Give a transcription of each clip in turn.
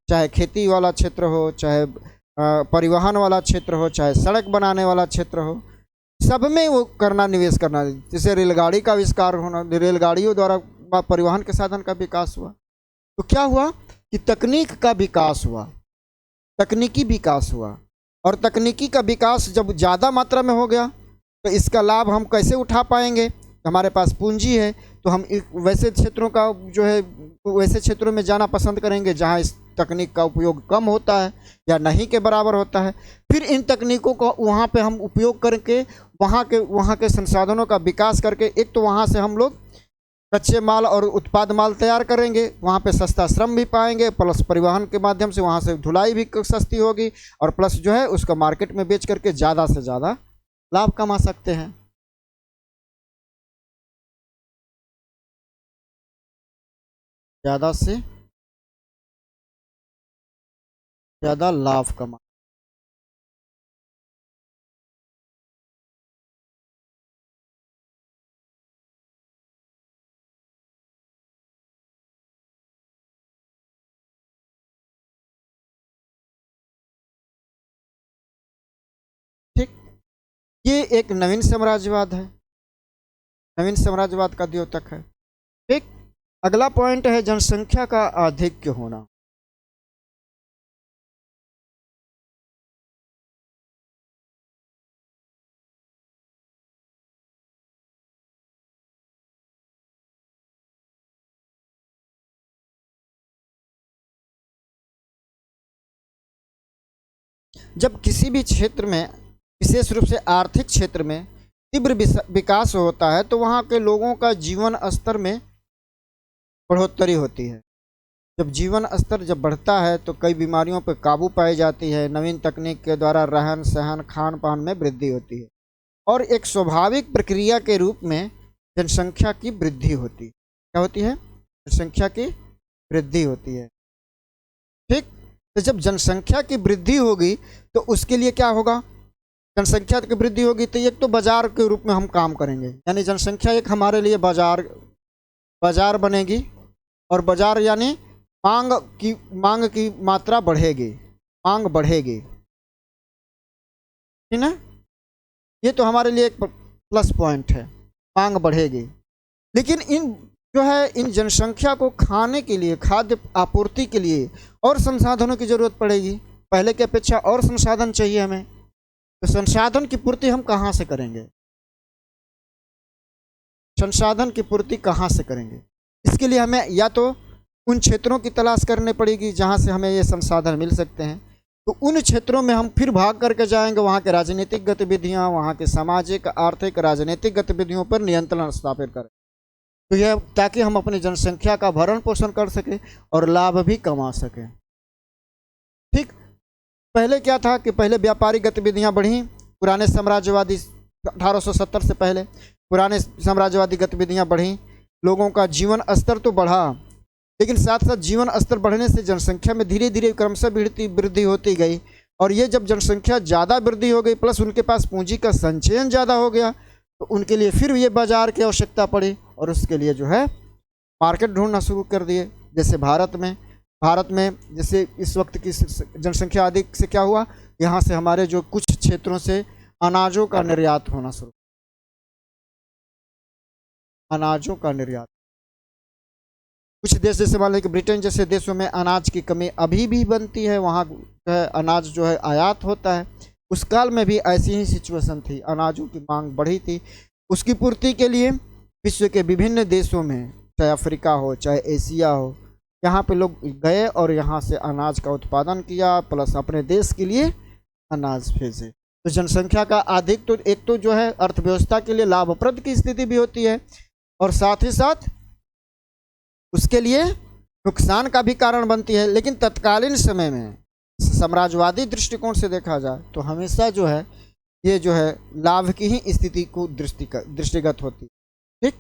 चाहे खेती वाला क्षेत्र हो, चाहे परिवहन वाला क्षेत्र हो, चाहे सड़क बनाने वाला क्षेत्र हो, सब में वो करना, निवेश करना। जैसे रेलगाड़ी का आविष्कार होना, रेलगाड़ियों द्वारा परिवहन के साधन का विकास हुआ, तो क्या हुआ कि तकनीक का विकास हुआ, तकनीकी विकास हुआ। और तकनीकी का विकास जब ज़्यादा मात्रा में हो गया तो इसका लाभ हम कैसे उठा पाएंगे? हमारे पास पूंजी है तो हम वैसे क्षेत्रों का जो है, वैसे क्षेत्रों में जाना पसंद करेंगे जहां इस तकनीक का उपयोग कम होता है या नहीं के बराबर होता है। फिर इन तकनीकों को वहाँ पे हम उपयोग करके वहाँ के संसाधनों का विकास करके, एक तो वहाँ से हम लोग कच्चे माल और उत्पाद माल तैयार करेंगे, वहाँ पे सस्ता श्रम भी पाएंगे, प्लस परिवहन के माध्यम से वहाँ से ढुलाई भी सस्ती होगी, और प्लस जो है उसका मार्केट में बेच करके ज़्यादा से ज़्यादा लाभ कमा सकते हैं। ज़्यादा से ज़्यादा लाभ कमा। ठीक, ये एक नवीन साम्राज्यवाद है, नवीन साम्राज्यवाद का द्योतक है। ठीक, अगला पॉइंट है जनसंख्या का आधिक्य होना। जब किसी भी क्षेत्र में, विशेष रूप से आर्थिक क्षेत्र में तीव्र विकास होता है तो वहाँ के लोगों का जीवन स्तर में बढ़ोतरी होती है। जब जीवन स्तर जब बढ़ता है तो कई बीमारियों पर काबू पाई जाती है, नवीन तकनीक के द्वारा रहन सहन खान पान में वृद्धि होती है, और एक स्वाभाविक प्रक्रिया के रूप में जनसंख्या की वृद्धि होती है। क्या होती है? जनसंख्या की वृद्धि होती है। ठीक, तो जब जनसंख्या की वृद्धि होगी तो उसके लिए क्या होगा? जनसंख्या की वृद्धि होगी तो एक तो बाजार के रूप में हम काम करेंगे, यानी जनसंख्या एक हमारे लिए बाजार बाजार बनेगी, और बाजार यानी मांग मांग की मात्रा बढ़ेगी, मांग बढ़ेगी, ठीक ना? ये तो हमारे लिए एक प्लस पॉइंट है, मांग बढ़ेगी। लेकिन इन जो है, इन जनसंख्या को खाने के लिए, खाद्य आपूर्ति के लिए और संसाधनों की जरूरत पड़ेगी, पहले की अपेक्षा और संसाधन चाहिए हमें। तो संसाधन की पूर्ति हम कहाँ से करेंगे? संसाधन की पूर्ति कहाँ से करेंगे? इसके लिए हमें या तो उन क्षेत्रों की तलाश करनी पड़ेगी जहाँ से हमें ये संसाधन मिल सकते हैं, तो उन क्षेत्रों में हम फिर भाग करके जाएंगे, वहाँ के राजनीतिक गतिविधियाँ, वहाँ के सामाजिक आर्थिक राजनीतिक गतिविधियों पर नियंत्रण स्थापित करें, तो यह ताकि हम अपनी जनसंख्या का भरण पोषण कर सकें और लाभ भी कमा सकें। ठीक, पहले क्या था कि पहले व्यापारिक गतिविधियां बढ़ी, पुराने साम्राज्यवादी 1870 से पहले पुराने साम्राज्यवादी गतिविधियां बढ़ी, लोगों का जीवन स्तर तो बढ़ा, लेकिन साथ साथ जीवन स्तर बढ़ने से जनसंख्या में धीरे धीरे क्रमशः वृद्धि होती गई, और ये जब जनसंख्या ज़्यादा वृद्धि हो गई प्लस उनके पास पूंजी का संचयन ज़्यादा हो गया, तो उनके लिए फिर ये बाजार की आवश्यकता पड़ी, और उसके लिए जो है मार्केट ढूंढना शुरू कर दिए। जैसे भारत में जैसे इस वक्त की जनसंख्या अधिक से क्या हुआ, यहाँ से हमारे जो कुछ क्षेत्रों से अनाजों का निर्यात होना शुरू, अनाजों का निर्यात। कुछ देश जैसे मान लीजिए कि ब्रिटेन जैसे देशों में अनाज की कमी अभी भी बनती है, वहाँ जो है अनाज जो है आयात होता है। उस काल में भी ऐसी ही सिचुएशन थी, अनाजों की मांग बढ़ी थी। उसकी पूर्ति के लिए विश्व के विभिन्न देशों में, चाहे अफ्रीका हो चाहे एशिया हो, यहाँ पे लोग गए और यहाँ से अनाज का उत्पादन किया, प्लस अपने देश के लिए अनाज भेजे। तो जनसंख्या का अधिक तो एक तो जो है अर्थव्यवस्था के लिए लाभप्रद की स्थिति भी होती है, और साथ ही साथ उसके लिए नुकसान का भी कारण बनती है। लेकिन तत्कालीन समय में साम्राज्यवादी दृष्टिकोण से देखा जाए तो हमेशा जो है ये जो है लाभ की ही स्थिति को दृष्टिगत होती। ठीक,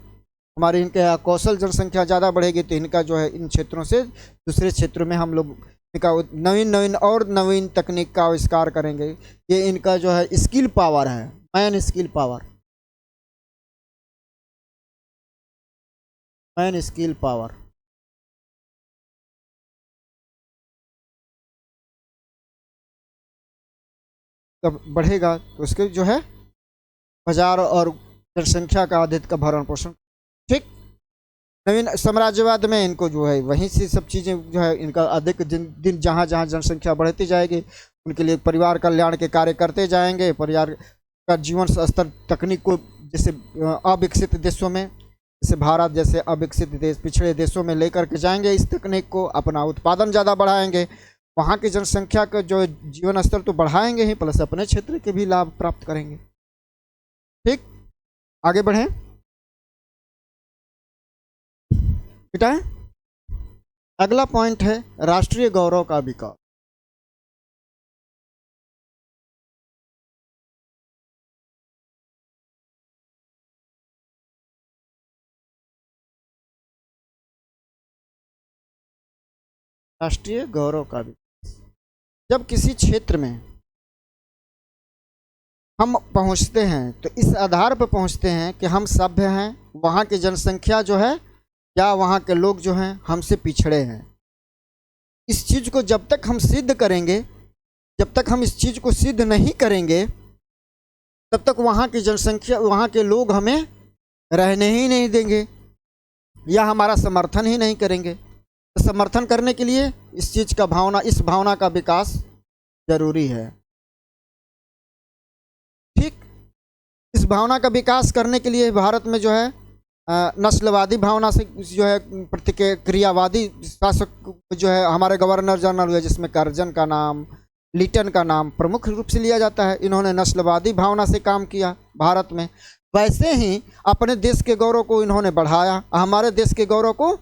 हमारे इनके यहाँ कौशल जनसंख्या ज़्यादा बढ़ेगी तो इनका जो है इन क्षेत्रों से दूसरे क्षेत्रों में हम लोग इनका नवीन तकनीक का आविष्कार करेंगे। ये इनका जो है स्किल पावर है, man skill power, man skill power. तब बढ़ेगा तो उसके जो है बाजार और जनसंख्या का अधिक का भरण पोषण। ठीक। नवीन साम्राज्यवाद में इनको जो है वहीं से सब चीज़ें जो है इनका अधिक दिन दिन जहाँ जहाँ जनसंख्या बढ़ती जाएगी उनके लिए परिवार कल्याण के कार्य करते जाएंगे। परिवार का जीवन स्तर तकनीक को जैसे अविकसित देशों में, जैसे भारत जैसे अविकसित देश पिछड़े देशों में लेकर के जाएंगे इस तकनीक को, अपना उत्पादन ज़्यादा बढ़ाएंगे, वहाँ की जनसंख्या का जो जीवन स्तर तो बढ़ाएंगे ही, प्लस अपने क्षेत्र के भी लाभ प्राप्त करेंगे। ठीक, आगे बढ़ें बेटा। अगला पॉइंट है राष्ट्रीय गौरव का विकास। राष्ट्रीय गौरव का विकास, जब किसी क्षेत्र में हम पहुंचते हैं तो इस आधार पर पहुंचते हैं कि हम सभ्य हैं, वहाँ की जनसंख्या जो है या वहाँ के लोग जो हैं हमसे पिछड़े हैं। इस चीज़ को जब तक हम सिद्ध करेंगे, जब तक हम इस चीज़ को सिद्ध नहीं करेंगे तब तक वहाँ की जनसंख्या, वहाँ के लोग हमें रहने ही नहीं देंगे या हमारा समर्थन ही नहीं करेंगे। तो समर्थन करने के लिए इस चीज़ का भावना, इस भावना का विकास जरूरी है। ठीक, इस भावना का विकास करने के लिए भारत में जो है नस्लवादी भावना से जो है प्रतिक्रियावादी शासक जो है हमारे गवर्नर जनरल हुए, जिसमें कर्जन का नाम, लिटन का नाम प्रमुख रूप से लिया जाता है। इन्होंने नस्लवादी भावना से काम किया भारत में। वैसे ही अपने देश के गौरव को इन्होंने बढ़ाया, हमारे देश के गौरव को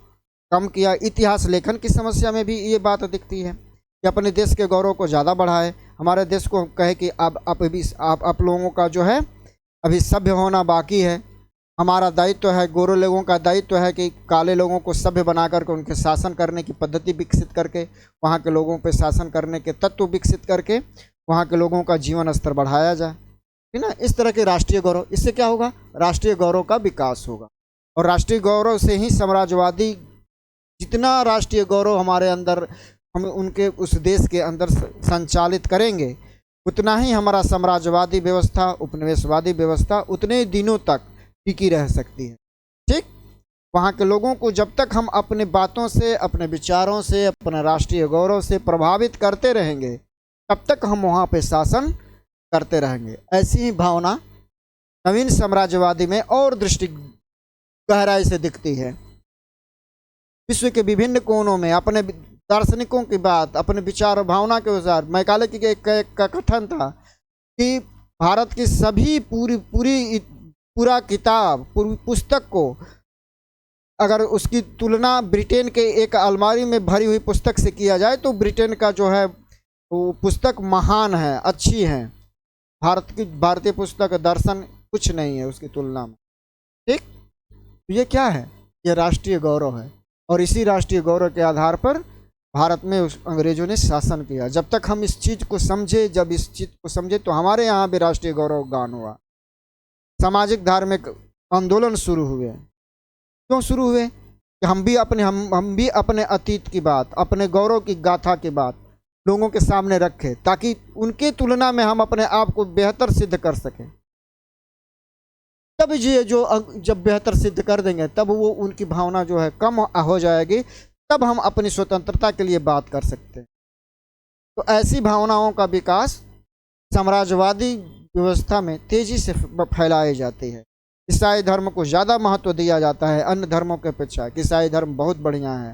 कम किया। इतिहास लेखन की समस्या में भी ये बात दिखती है कि अपने देश के गौरव को ज़्यादा बढ़ाए, हमारे देश को कहे कि अब आप लोगों का जो है अभी सभ्य होना बाकी है। हमारा दायित्व है, गोरे लोगों का दायित्व है कि काले लोगों को सभ्य बना करके उनके शासन करने की पद्धति विकसित करके, वहाँ के लोगों पे शासन करने के तत्व विकसित करके वहाँ के लोगों का जीवन स्तर बढ़ाया जाए। ठीक ना, इस तरह के राष्ट्रीय गौरव, इससे क्या होगा, राष्ट्रीय गौरव का विकास होगा। और राष्ट्रीय गौरव से ही साम्राज्यवादी, जितना राष्ट्रीय गौरव हमारे अंदर हम उनके उस देश के अंदर संचालित करेंगे, उतना ही हमारा साम्राज्यवादी व्यवस्था, उपनिवेशवादी व्यवस्था उतने दिनों तक टिकी रह सकती है। ठीक, वहाँ के लोगों को जब तक हम अपने बातों से, अपने विचारों से, अपने राष्ट्रीय गौरव से प्रभावित करते रहेंगे तब तक हम वहाँ पे शासन करते रहेंगे। ऐसी ही भावना नवीन साम्राज्यवादी में और दृष्टि गहराई से दिखती है। विश्व के विभिन्न कोनों में अपने दार्शनिकों की बात, अपने विचार और भावना के अनुसार मैकाले की एक कथन था कि भारत की सभी पूरा किताब, पूरी पुस्तक को अगर उसकी तुलना ब्रिटेन के एक अलमारी में भरी हुई पुस्तक से किया जाए तो ब्रिटेन का जो है वो पुस्तक महान है, अच्छी है। भारतीय पुस्तक दर्शन कुछ नहीं है उसकी तुलना में। ठीक, ये क्या है, ये राष्ट्रीय गौरव है। और इसी राष्ट्रीय गौरव के आधार पर भारत में अंग्रेजों ने शासन किया। जब तक हम इस चीज़ को समझे, जब इस चीज़ को समझे तो हमारे यहाँ भी राष्ट्रीय गौरव गान हुआ। सामाजिक धार्मिक आंदोलन शुरू हुए। क्यों शुरू हुए कि हम भी अपने अतीत की बात, अपने गौरव की गाथा की बात लोगों के सामने रखें, ताकि उनके तुलना में हम अपने आप को बेहतर सिद्ध कर सकें। तब ये जो जब बेहतर सिद्ध कर देंगे तब वो उनकी भावना जो है कम हो जाएगी, तब हम अपनी स्वतंत्रता के लिए बात कर सकते हैं। तो ऐसी भावनाओं का विकास साम्राज्यवादी व्यवस्था में तेजी से फैलाई जाती है। ईसाई धर्म को ज़्यादा महत्व दिया जाता है अन्य धर्मों के अपेक्षा। ईसाई धर्म बहुत बढ़िया है,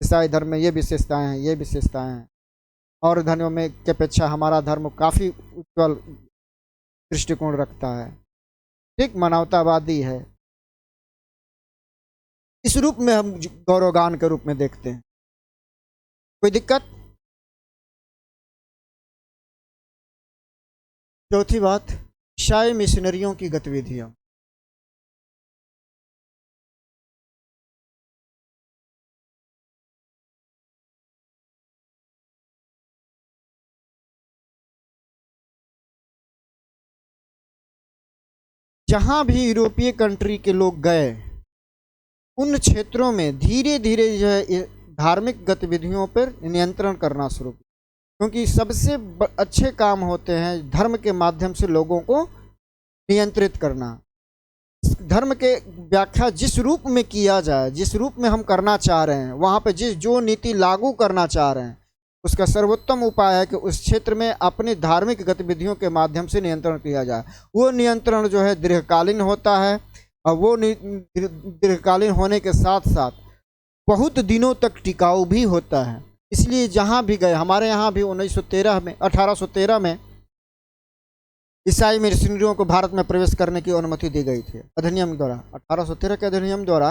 ईसाई धर्म में ये विशेषताएं हैं, ये विशेषताएं हैं, और धर्मों में के अपेक्षा हमारा धर्म काफ़ी उज्ज्वल दृष्टिकोण रखता है। ठीक, मानवतावादी है। इस रूप में हम गौरवगान के रूप में देखते हैं। कोई दिक्कत? चौथी बात, ईसाई मिशनरियों की गतिविधियां। जहां भी यूरोपीय कंट्री के लोग गए, उन क्षेत्रों में धीरे धीरे जो है धार्मिक गतिविधियों पर नियंत्रण करना शुरू किया। क्योंकि सबसे अच्छे काम होते हैं धर्म के माध्यम से लोगों को नियंत्रित करना। धर्म के व्याख्या जिस रूप में किया जाए, जिस रूप में हम करना चाह रहे हैं, वहाँ पे जिस जो नीति लागू करना चाह रहे हैं, उसका सर्वोत्तम उपाय है कि उस क्षेत्र में अपनी धार्मिक गतिविधियों के माध्यम से नियंत्रण किया जाए। वो नियंत्रण जो है दीर्घकालीन होता है, और वो दीर्घकालीन होने के साथ साथ बहुत दिनों तक टिकाऊ भी होता है। इसलिए जहाँ भी गए, हमारे यहाँ भी 1813 में ईसाई मिशनरियों को भारत में प्रवेश करने की अनुमति दी गई थी अधिनियम द्वारा। 1813 के अधिनियम द्वारा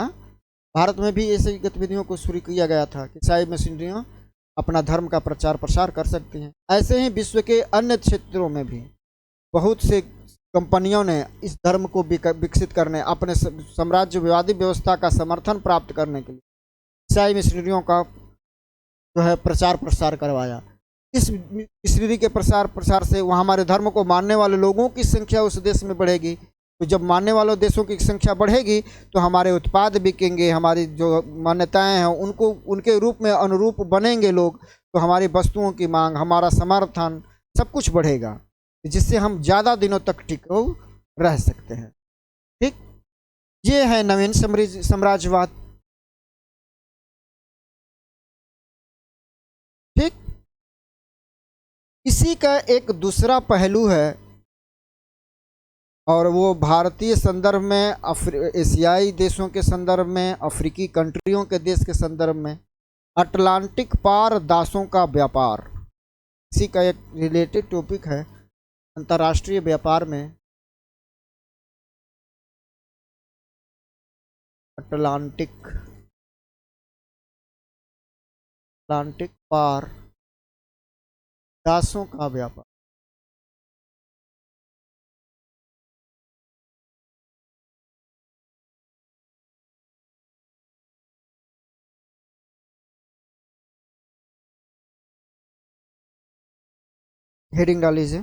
भारत में भी ऐसी गतिविधियों को शुरू किया गया था कि ईसाई मिशनरियों अपना धर्म का प्रचार प्रसार कर सकती हैं। ऐसे ही विश्व के अन्य क्षेत्रों में भी बहुत से कंपनियों ने इस धर्म को विकसित करने, अपने साम्राज्यवादी व्यवस्था का समर्थन प्राप्त करने के लिए ईसाई मिशनरियों का जो है प्रचार प्रसार करवाया। इस मिशनरी के प्रसार से वहाँ हमारे धर्म को मानने वाले लोगों की संख्या उस देश में बढ़ेगी। तो जब मानने वालों देशों की संख्या बढ़ेगी तो हमारे उत्पाद बिकेंगे, हमारी जो मान्यताएं हैं उनको उनके रूप में अनुरूप बनेंगे लोग, तो हमारी वस्तुओं की मांग, हमारा समर्थन सब कुछ बढ़ेगा, जिससे हम ज़्यादा दिनों तक टिकाऊ रह सकते हैं। ठीक, ये है नवीन साम्राज्यवाद। ठीक, इसी का एक दूसरा पहलू है, और वो भारतीय संदर्भ में, एशियाई देशों के संदर्भ में, अफ्रीकी कंट्रियों के देश के संदर्भ में अटलांटिक पार दासों का व्यापार। इसी का एक रिलेटेड टॉपिक है अंतर्राष्ट्रीय व्यापार में अटलांटिक पार दासों का व्यापार। हेडिंग डाल लीजिए।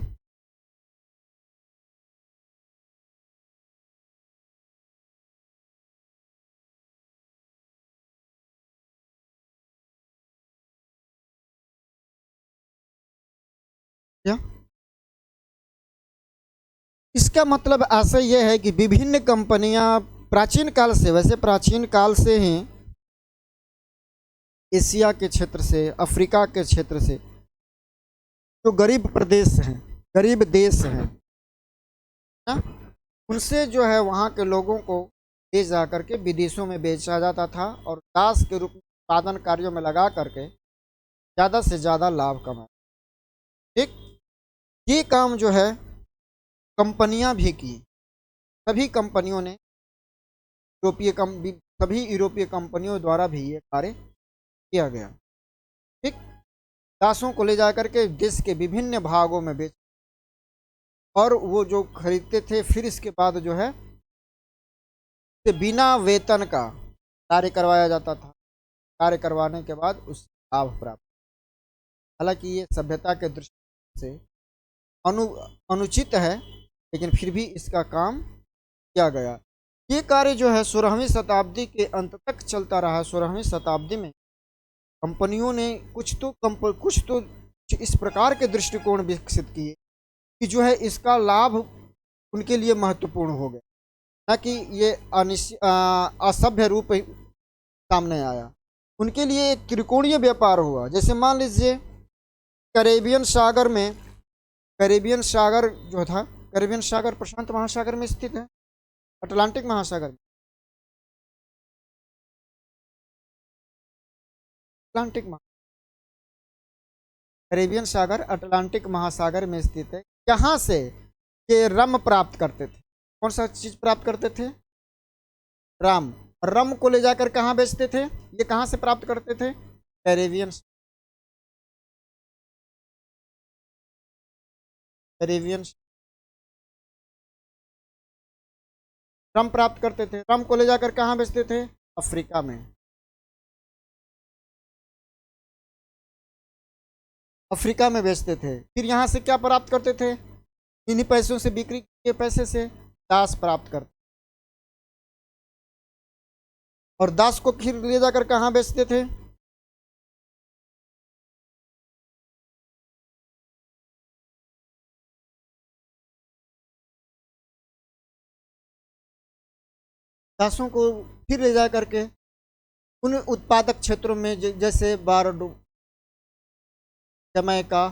क्या इसका मतलब ऐसा यह है कि विभिन्न कंपनियां प्राचीन काल से, वैसे प्राचीन काल से ही एशिया के क्षेत्र से, अफ्रीका के क्षेत्र से जो गरीब प्रदेश हैं, गरीब देश हैं ना, उनसे जो है वहाँ के लोगों को ले जा करके विदेशों में बेचा जाता था, और दास के रूप में उत्पादन कार्यों में लगा करके ज़्यादा से ज़्यादा लाभ कमाया। ठीक, ये काम जो है कंपनियां भी की, सभी कंपनियों ने, सभी यूरोपीय कंपनियों द्वारा भी ये कार्य किया गया। ठीक, दासों को ले जा करके देश के विभिन्न भागों में बेच, और वो जो खरीदते थे फिर इसके बाद जो है बिना वेतन का कार्य करवाया जाता था। कार्य करवाने के बाद उस लाभ प्राप्त। हालांकि ये सभ्यता के दृष्टि से अनुचित है, लेकिन फिर भी इसका काम किया गया। ये कार्य जो है 16वीं शताब्दी के अंत तक चलता रहा। 16वीं शताब्दी में कंपनियों ने कुछ तो इस प्रकार के दृष्टिकोण विकसित किए कि जो है इसका लाभ उनके लिए महत्वपूर्ण हो गया, न कि ये असभ्य रूप सामने आया। उनके लिए एक त्रिकोणीय व्यापार हुआ। जैसे मान लीजिए कैरेबियन सागर जो था, कैरेबियन सागर प्रशांत महासागर में स्थित है, अटलांटिक महासागर में, कैरेबियन सागर अटलांटिक महासागर में स्थित है। यहाँ से ये रम प्राप्त करते थे। कौन सा चीज प्राप्त करते थे? रम। रम को ले जाकर कहाँ बेचते थे? ये कहाँ से प्राप्त करते थे? कैरेबियन रम प्राप्त करते थे। रम को ले जाकर कहाँ बेचते थे? अफ्रीका में। अफ्रीका में बेचते थे। फिर यहाँ से क्या प्राप्त करते थे? इन्हीं पैसों से, बिक्री के पैसे से दास प्राप्त करते, और दास को फिर ले जाकर कहाँ बेचते थे? दासों को फिर ले जा करके उन उत्पादक क्षेत्रों में जैसे जमैका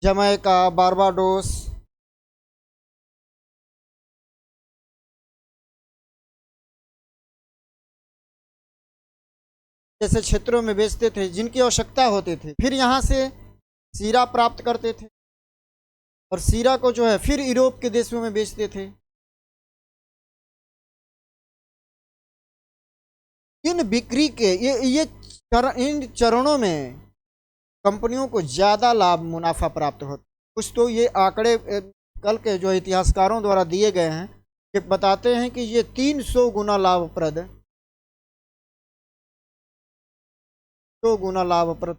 जमैका बारबाडोस जैसे क्षेत्रों में बेचते थे जिनकी आवश्यकता होती थी। फिर यहाँ से सीरा प्राप्त करते थे और सीरा को जो है फिर यूरोप के देशों में बेचते थे। इन बिक्री के इन चरणों में कंपनियों को ज़्यादा लाभ मुनाफा प्राप्त होता। कुछ तो ये आंकड़े कल के जो इतिहासकारों द्वारा दिए गए हैं कि बताते हैं कि ये 300 गुना लाभप्रद 100 गुना लाभप्रद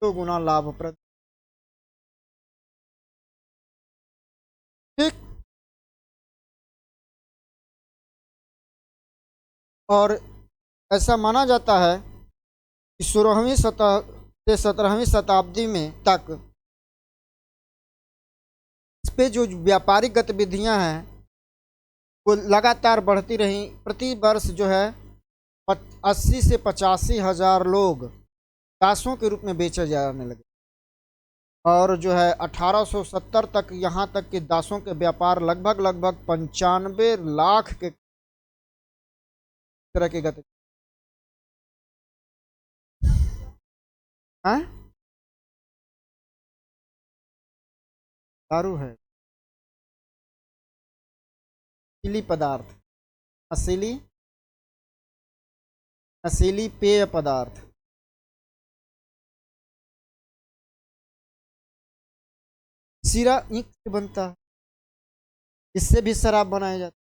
100 गुना लाभप्रद। ठीक। और ऐसा माना जाता है कि 16वीं से 17वीं शताब्दी में तक इस पे जो व्यापारिक गतिविधियां हैं वो लगातार बढ़ती रहीं। प्रति वर्ष जो है 80 से 85 हजार लोग दासों के रूप में बेचे जाने लगे और जो है 1870 तक यहाँ तक कि दासों के व्यापार लगभग 95 लाख के तरह की गति है। दारू है नशीली पदार्थ, नशीली नशीली पेय पदार्थ। सीरा ईंख से बनता है, इससे भी शराब बनाया जाता है।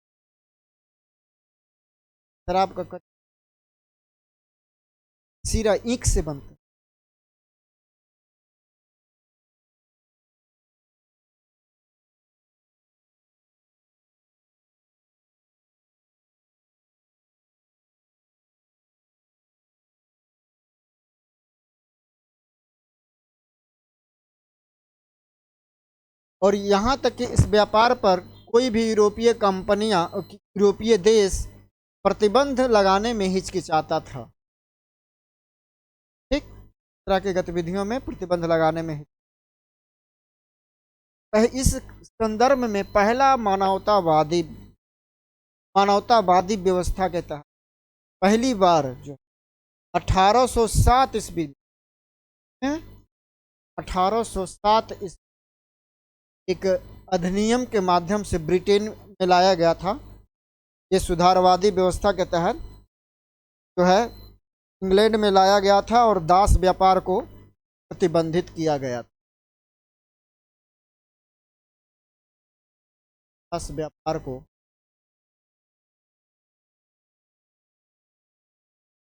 शराब का सीरा ईंख से बनता है। और यहाँ तक कि इस व्यापार पर कोई भी यूरोपीय कंपनियां यूरोपीय देश प्रतिबंध लगाने में हिचकिचाता था। ठीक। तरह की गतिविधियों में प्रतिबंध लगाने में इस संदर्भ में पहला मानवतावादी व्यवस्था के तहत पहली बार जो 1807 ईस्वी में 1807 एक अधिनियम के माध्यम से ब्रिटेन में लाया गया था। ये सुधारवादी व्यवस्था के तहत जो है इंग्लैंड में लाया गया था और दास व्यापार को प्रतिबंधित किया गया था। दास व्यापार को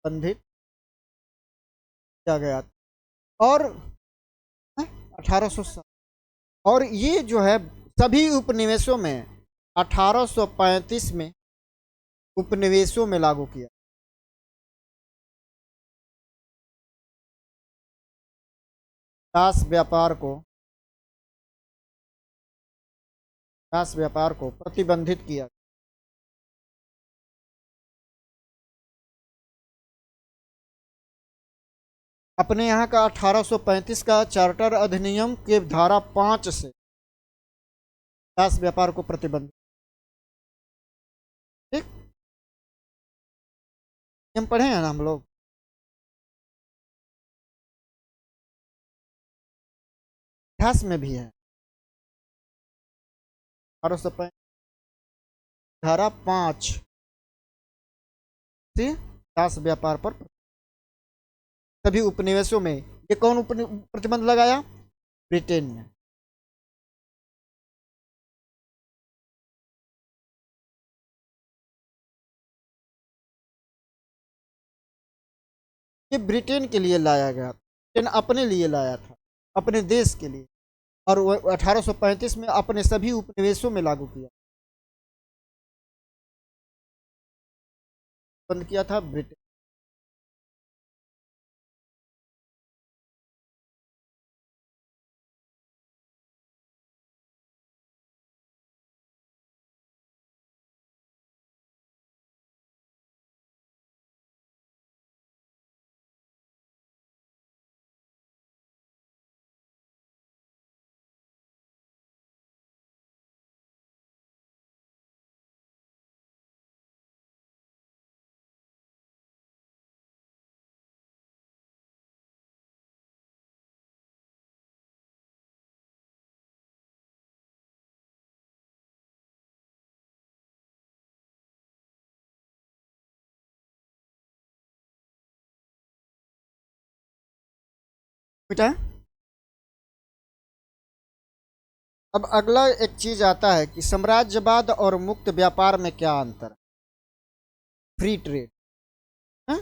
प्रतिबंधित किया गया था और 1807 और ये जो है सभी उपनिवेशों में 1835 में उपनिवेशों में लागू किया। दास व्यापार को प्रतिबंधित किया। अपने यहाँ का 1835 का चार्टर अधिनियम के धारा 5 से दास व्यापार को प्रतिबंधित। ठीक। हम पढ़े हैं ना हम लोग। इतिहास में भी है 1835 धारा 5 से दास व्यापार पर सभी उपनिवेशों में। ये कौन प्रतिबंध लगाया? ब्रिटेन ने। ये ब्रिटेन के लिए लाया गया, ब्रिटेन अपने लिए लाया था, अपने देश के लिए, और वो 1835 में अपने सभी उपनिवेशों में लागू किया, बंद किया था ब्रिटेन। बेटा अब अगला एक चीज आता है कि साम्राज्यवाद और मुक्त व्यापार में क्या अंतर है। फ्री ट्रेड है?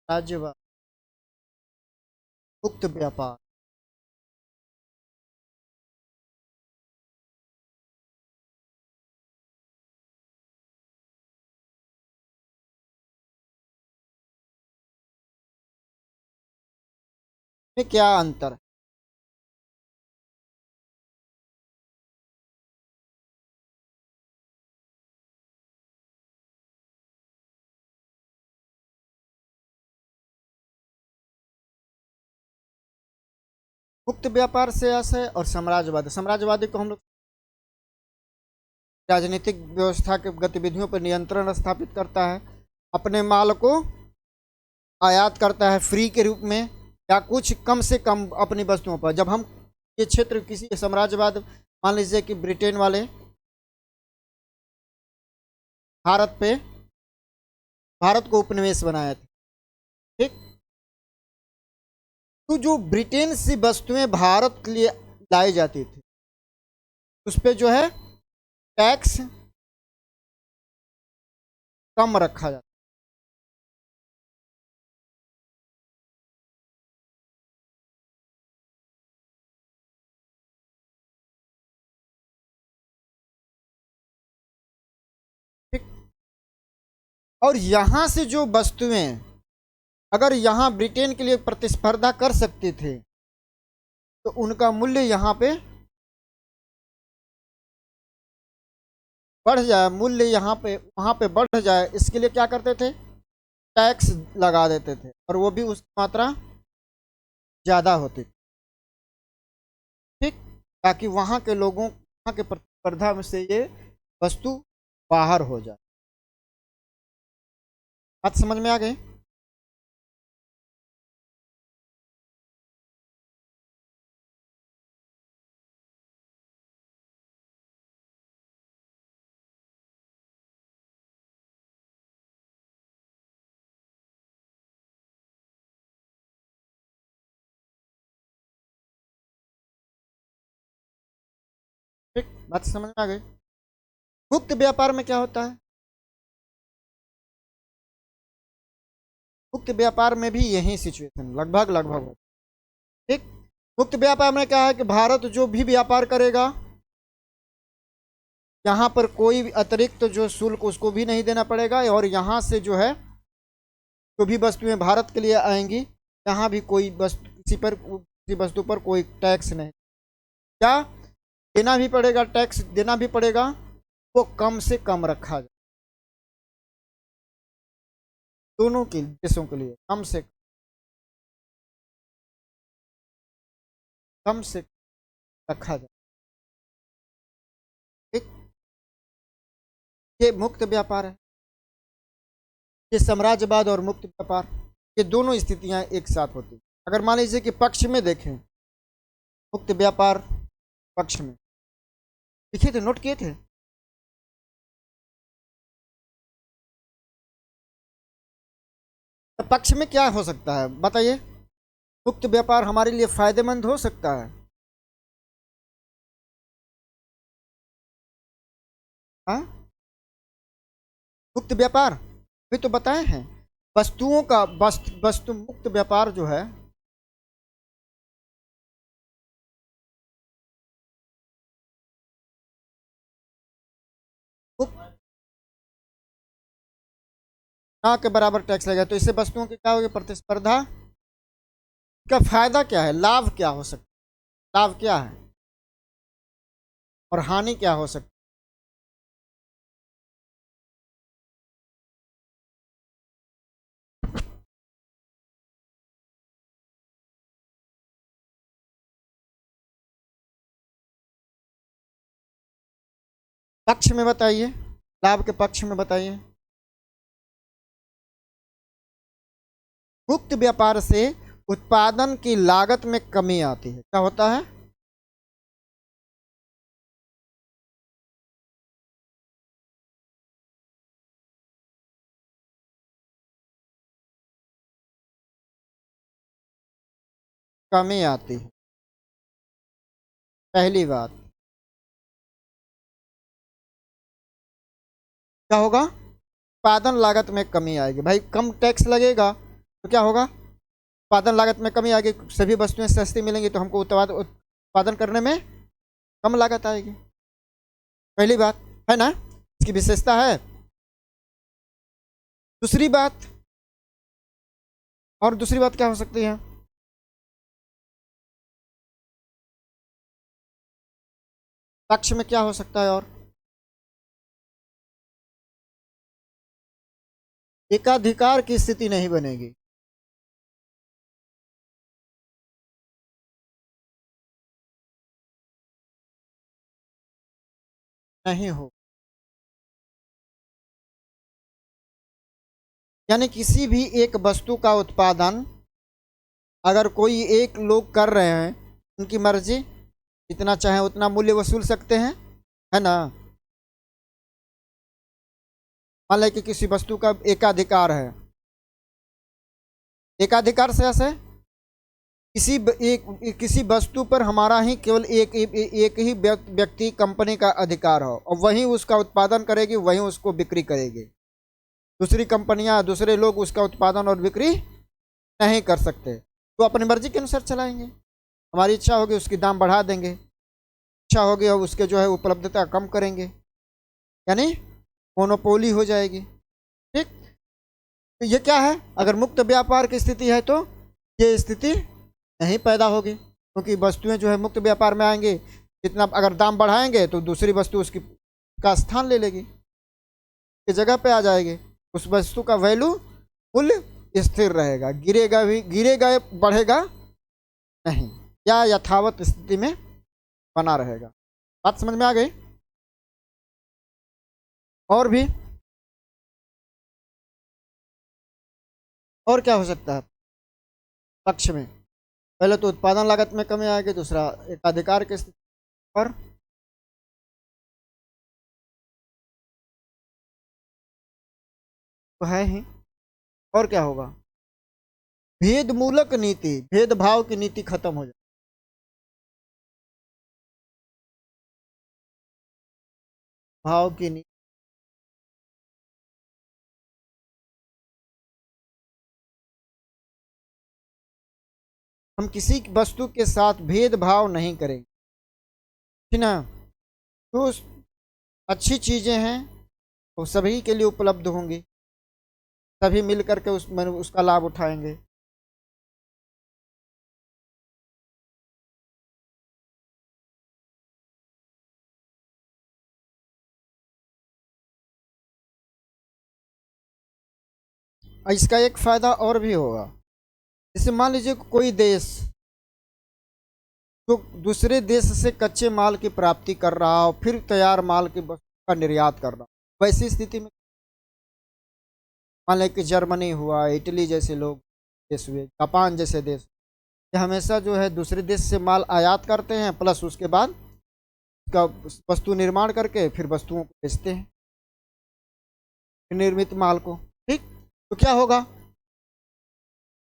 राज्यवाद मुक्त व्यापार में क्या अंतर है। मुक्त व्यापार से ऐसा है और साम्राज्यवाद, साम्राज्यवादी को हम लोग राजनीतिक व्यवस्था के गतिविधियों पर नियंत्रण स्थापित करता है, अपने माल को आयात करता है फ्री के रूप में या कुछ कम से कम अपनी वस्तुओं पर। जब हम ये क्षेत्र किसी साम्राज्यवाद, मान लीजिए कि ब्रिटेन वाले भारत पे भारत को उपनिवेश बनाए थे, ठीक, तो जो ब्रिटेन से वस्तुएं भारत के लिए लाई जाती थी उस पर जो है टैक्स कम रखा जाता। ठीक, और यहाँ से जो वस्तुएं अगर यहाँ ब्रिटेन के लिए प्रतिस्पर्धा कर सकते थे तो उनका मूल्य यहाँ पे बढ़ जाए, मूल्य यहाँ पे वहाँ पे बढ़ जाए, इसके लिए क्या करते थे, टैक्स लगा देते थे और वो भी उसकी मात्रा ज़्यादा होती थी। ठीक, ताकि वहाँ के लोगों, वहाँ के प्रतिस्पर्धा में से ये वस्तु बाहर हो जाए। बात समझ में आ गई। ठीक, बात समझ में आ गई। मुक्त व्यापार में क्या होता है, मुक्त व्यापार में भी यही सिचुएशन लगभग लगभग होता है। ठीक, मुक्त व्यापार में क्या है कि भारत जो भी व्यापार करेगा यहाँ पर कोई भी अतिरिक्त जो शुल्क उसको भी नहीं देना पड़ेगा, और यहाँ से जो है जो भी वस्तुएं भारत के लिए आएंगी यहाँ भी कोई वस्तु किसी वस्तु पर कोई टैक्स नहीं, क्या देना भी पड़ेगा, टैक्स देना भी पड़ेगा, वो कम से कम रखा जाए। दोनों के देशों के लिए कम से रखा जाए। ठीक, ये मुक्त व्यापार है। ये साम्राज्यवाद और मुक्त व्यापार, ये दोनों स्थितियां एक साथ होती हैं। अगर मान लीजिए कि पक्ष में देखें, मुक्त व्यापार पक्ष में लिखे थे, नोट किए थे, तो पक्ष में क्या हो सकता है बताइए, मुक्त व्यापार हमारे लिए फायदेमंद हो सकता है। हाँ, मुक्त व्यापार भी तो बताए हैं, वस्तुओं का वस्तु मुक्त व्यापार जो है मुक्त ना के बराबर टैक्स लगेगा, तो इससे वस्तुओं की क्या होगी, प्रतिस्पर्धा का फायदा क्या है, लाभ क्या हो सकता है, लाभ क्या है और हानि क्या हो सकती है। पक्ष में बताइए, लाभ के पक्ष में बताइए। मुक्त व्यापार से उत्पादन की लागत में कमी आती है, क्या होता है, कमी आती है। पहली बात क्या होगा, उत्पादन लागत में कमी आएगी। भाई कम टैक्स लगेगा तो क्या होगा, उत्पादन लागत में कमी आएगी, सभी वस्तुएं सस्ती मिलेंगी तो हमको उत्पादन करने में कम लागत आएगी। पहली बात है ना, इसकी विशेषता है। दूसरी बात, और दूसरी बात क्या हो सकती है, पक्ष में क्या हो सकता है, और एकाधिकार की स्थिति नहीं बनेगी। नहीं हो, यानी किसी भी एक वस्तु का उत्पादन अगर कोई एक लोग कर रहे हैं, उनकी मर्जी, जितना चाहे उतना मूल्य वसूल सकते हैं, है ना। मान लें कि किसी वस्तु का एकाधिकार है, एकाधिकार से ऐसे किसी वस्तु पर हमारा ही केवल एक ही व्यक्ति कंपनी का अधिकार हो और वही उसका उत्पादन करेगी, वही उसको बिक्री करेगी। दूसरी कंपनियां, दूसरे लोग उसका उत्पादन और बिक्री नहीं कर सकते, तो अपनी मर्जी के अनुसार चलाएंगे। हमारी इच्छा होगी उसकी दाम बढ़ा देंगे, इच्छा होगी और उसके जो है उपलब्धता कम करेंगे, यानी मोनोपोली हो जाएगी। ठीक, तो ये क्या है, अगर मुक्त व्यापार की स्थिति है तो ये स्थिति नहीं पैदा होगी, क्योंकि वस्तुएं जो है मुक्त व्यापार में आएंगे, जितना अगर दाम बढ़ाएंगे तो दूसरी वस्तु उसकी का स्थान ले लेगी, की जगह पे आ जाएगी, उस वस्तु का वैल्यू, मूल्य स्थिर रहेगा, गिरेगा बढ़ेगा नहीं, या यथावत स्थिति में बना रहेगा। बात समझ में आ गई। और भी, और क्या हो सकता है पक्ष में, पहले तो उत्पादन लागत में कमी आएगी, दूसरा एकाधिकार की स्थिति पर, तो है ही। और क्या होगा, भेदमूलक नीति, भेदभाव की नीति खत्म हो जाए, भाव की नीति, हम किसी वस्तु के साथ भेदभाव नहीं करेंगे, ठीक ना। तो अच्छी चीजें हैं वो सभी के लिए उपलब्ध होंगी, सभी मिल करके उसका लाभ उठाएंगे। इसका एक फायदा और भी होगा, जैसे मान लीजिए कोई देश जो दूसरे देश से कच्चे माल की प्राप्ति कर रहा हो, फिर तैयार माल की वस्तु का निर्यात कर रहा हो, वैसी स्थिति में मान लें कि जर्मनी हुआ, इटली जैसे लोग देश हुए, जापान जैसे देश, ये हमेशा जो है दूसरे देश से माल आयात करते हैं, प्लस उसके बाद उसका वस्तु निर्माण करके फिर वस्तुओं को बेचते हैं, निर्मित माल को। ठीक, तो क्या होगा,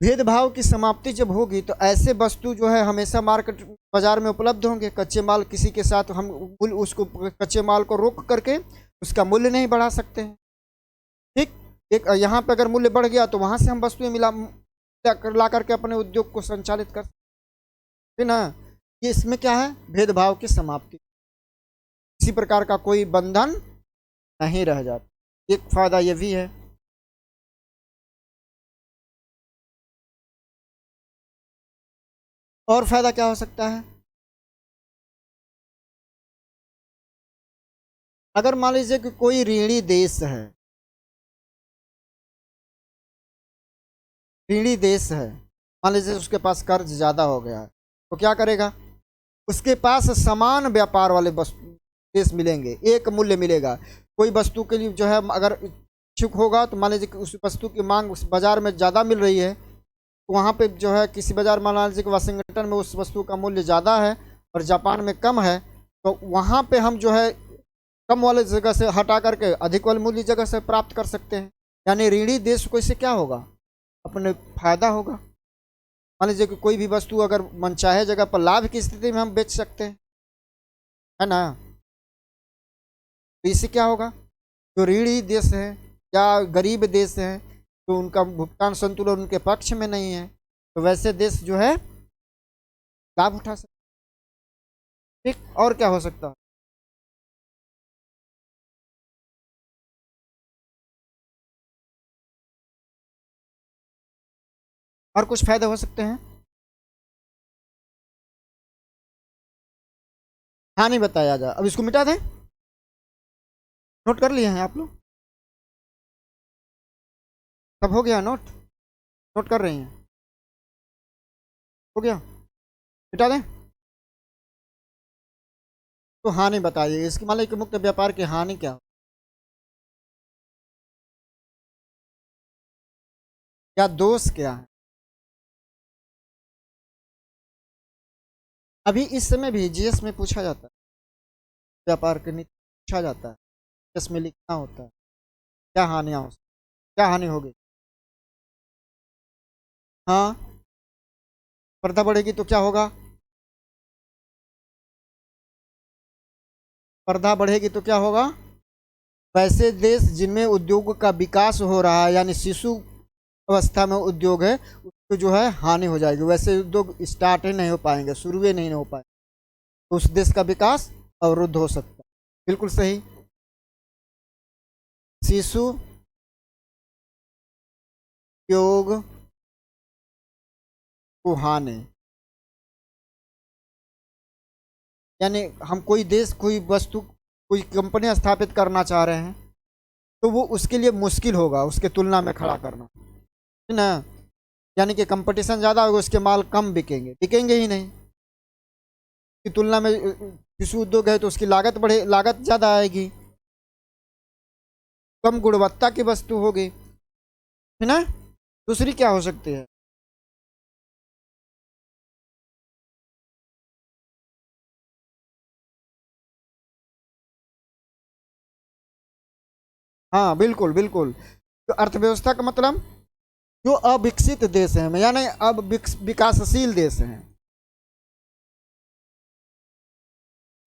भेदभाव की समाप्ति जब होगी तो ऐसे वस्तु जो है हमेशा मार्केट बाजार में उपलब्ध होंगे। कच्चे माल किसी के साथ हम उसको कच्चे माल को रोक करके उसका मूल्य नहीं बढ़ा सकते हैं। ठीक, एक यहाँ पे अगर मूल्य बढ़ गया तो वहाँ से हम वस्तुएं ला करके अपने उद्योग को संचालित कर सकते ना। ये इसमें क्या है, भेदभाव की समाप्ति, किसी प्रकार का कोई बंधन नहीं रह जाता। एक फायदा ये भी है। और फायदा क्या हो सकता है, अगर मान लीजिए कि कोई ऋणी देश है, ऋणी देश है, मान लीजिए उसके पास कर्ज ज़्यादा हो गया है, तो क्या करेगा, उसके पास समान व्यापार वाले देश मिलेंगे, एक मूल्य मिलेगा। कोई वस्तु के लिए जो है अगर इच्छुक होगा तो मान लीजिए कि उस वस्तु की मांग उस बाज़ार में ज़्यादा मिल रही है, तो वहाँ पे जो है किसी बाज़ार मान लीजिए कि वाशिंगटन में उस वस्तु का मूल्य ज़्यादा है और जापान में कम है, तो वहाँ पे हम जो है कम वाले जगह से हटा करके अधिक वाले मूल्य जगह से प्राप्त कर सकते हैं। यानी ऋणी देश को इससे क्या होगा, अपने फायदा होगा। मान लीजिए कि कोई भी वस्तु अगर मनचाहे जगह पर लाभ की स्थिति में हम बेच सकते हैं, है ना। तो इससे क्या होगा, जो ऋणी देश है या गरीब देश हैं, तो उनका भुगतान संतुलन उनके पक्ष में नहीं है, तो वैसे देश जो है लाभ उठा सकते। ठीक, और क्या हो सकता है? और कुछ फायदे हो सकते हैं? हाँ, नहीं बताया जा, अब इसको मिटा दें। नोट कर लिए हैं आप लोग? सब हो गया नोट? नोट कर रही हैं? हो गया, मिटा दें? तो हानि बताइए इसकी, मान लीजिए कि मुक्त व्यापार की हानि क्या हो, क्या दोष क्या है? अभी इस समय भी जीएस में पूछा जाता है, व्यापार की नीति पूछा जाता है, जीएस में लिखना होता है क्या हानियां हो, क्या हानि होगी। हाँ, स्पर्धा बढ़ेगी तो क्या होगा? स्पर्धा बढ़ेगी तो क्या होगा? वैसे देश जिनमें उद्योग का विकास हो रहा है, यानी शिशु अवस्था में उद्योग है, उसको जो है हानि हो जाएगी। वैसे उद्योग स्टार्ट ही नहीं हो पाएंगे, शुरू ही नहीं हो पाएंगे, तो उस देश का विकास अवरुद्ध हो सकता है। बिल्कुल सही। शिशु उद्योग को हानि, यानी हम कोई देश कोई वस्तु कोई कंपनी स्थापित करना चाह रहे हैं, तो वो उसके लिए मुश्किल होगा उसके तुलना में खड़ा करना, है ना। यानी कि कंपटीशन ज़्यादा होगा, उसके माल कम बिकेंगे, बिकेंगे ही नहीं की तुलना में। शिशु उद्योग है तो उसकी लागत बढ़े, लागत ज़्यादा आएगी, कम गुणवत्ता की वस्तु होगी, है ना। दूसरी क्या हो सकती है? हाँ, बिल्कुल बिल्कुल। तो अर्थव्यवस्था का मतलब जो अविकसित देश हैं, यानी अब विकासशील देश हैं,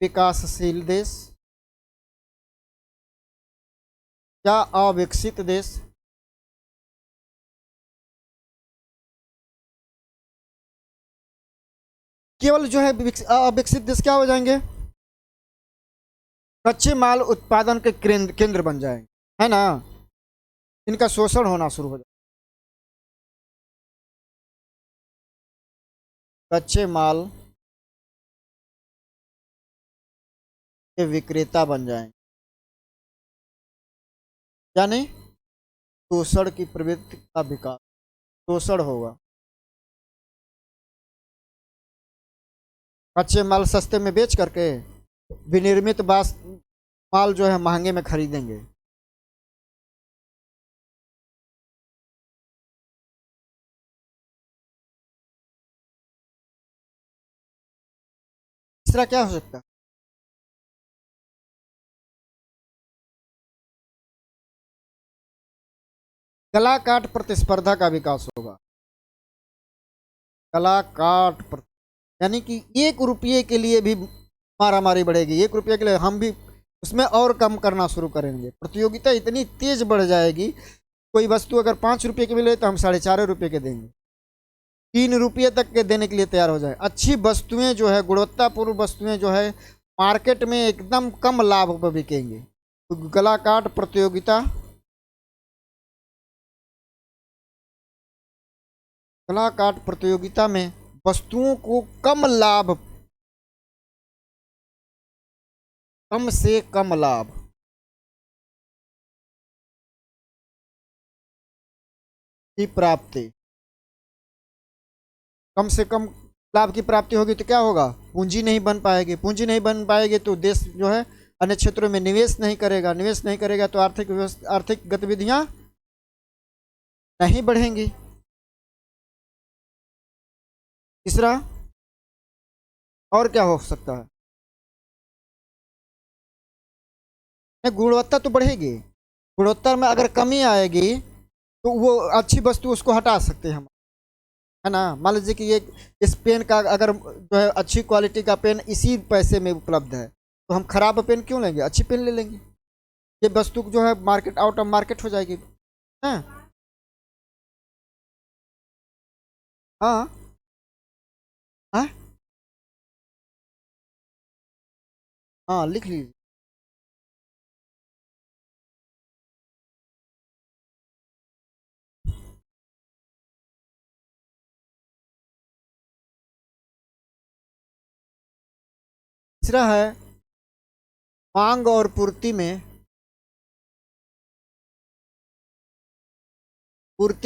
विकासशील देश या अविकसित देश, केवल जो है अविकसित देश क्या हो जाएंगे? कच्चे माल उत्पादन के केंद्र बन जाएंगे, है ना। इनका शोषण होना शुरू हो जाए, कच्चे माल के विक्रेता बन जाएंगे, यानी शोषण की प्रवृत्ति का विकास, शोषण होगा। कच्चे माल सस्ते में बेच करके विनिर्मित माल जो है महंगे में खरीदेंगे। तीसरा क्या हो सकता है? कला काट प्रतिस्पर्धा का विकास होगा, कला काट यानी कि 1 रुपये के लिए भी मारा मारी बढ़ेगी, 1 रुपये के लिए हम भी उसमें और कम करना शुरू करेंगे, प्रतियोगिता इतनी तेज बढ़ जाएगी। कोई वस्तु अगर 5 रुपये की मिले तो हम 4.5 रुपये के देंगे, 3 रुपये तक के देने के लिए तैयार हो जाए। अच्छी वस्तुएं जो है, गुणवत्तापूर्ण वस्तुएं जो है मार्केट में एकदम कम लाभ पर बिकेंगे। तो कला काट प्रतियोगिता, कला काट प्रतियोगिता में वस्तुओं को कम लाभ, कम से कम लाभ की प्राप्ति, कम से कम लाभ की प्राप्ति होगी तो क्या होगा? पूंजी नहीं बन पाएगी, पूंजी नहीं बन पाएगी तो देश जो है अन्य क्षेत्रों में निवेश नहीं करेगा, निवेश नहीं करेगा तो आर्थिक व्यवस्था, आर्थिक गतिविधियां नहीं बढ़ेंगी। तीसरा और क्या हो सकता है? गुणवत्ता तो बढ़ेगी, गुणवत्ता में अगर कमी आएगी तो वो अच्छी वस्तु उसको हटा सकते हैं हम, है ना। मान लीजिए कि ये इस पेन का अगर जो है अच्छी क्वालिटी का पेन इसी पैसे में उपलब्ध है, तो हम खराब पेन क्यों लेंगे, अच्छी पेन ले लेंगे। ये वस्तु जो है मार्केट आउट ऑफ मार्केट हो जाएगी। हाँ हाँ हाँ हाँ, लिख लीजिए। तीसरा है मांग और पूर्ति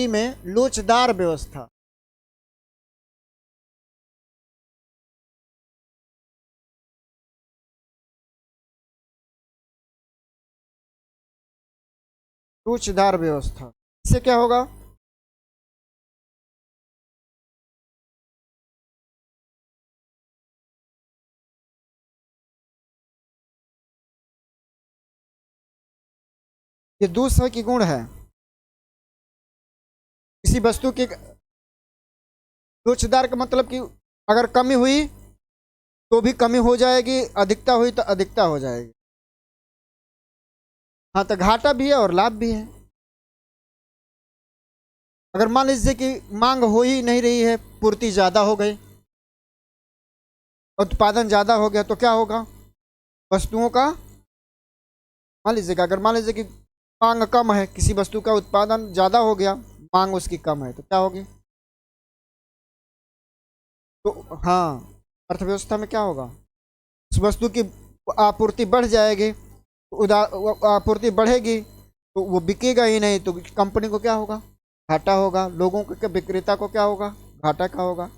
में लोचदार व्यवस्था। लोचदार व्यवस्था, इससे क्या होगा। ये दूसरे की गुण है। किसी वस्तु की लोचदार का मतलब कि अगर कमी हुई तो भी कमी हो जाएगी, अधिकता हुई तो अधिकता हो जाएगी। हाँ, तो घाटा भी है और लाभ भी है। अगर मान लीजिए कि मांग हो ही नहीं रही है, पूर्ति ज़्यादा हो गई, उत्पादन ज़्यादा हो गया, तो क्या होगा, वस्तुओं का, मान लीजिएगा अगर मान लीजिए कि मांग कम है, किसी वस्तु का उत्पादन ज़्यादा हो गया, मांग उसकी कम है, तो क्या होगी। तो हाँ, अर्थव्यवस्था में क्या होगा, उस वस्तु की आपूर्ति बढ़ जाएगी, आपूर्ति बढ़ेगी तो वो बिकेगा ही नहीं, तो कंपनी को क्या होगा, घाटा होगा। लोगों को क्या, विक्रेता को क्या होगा, घाटा का होगा।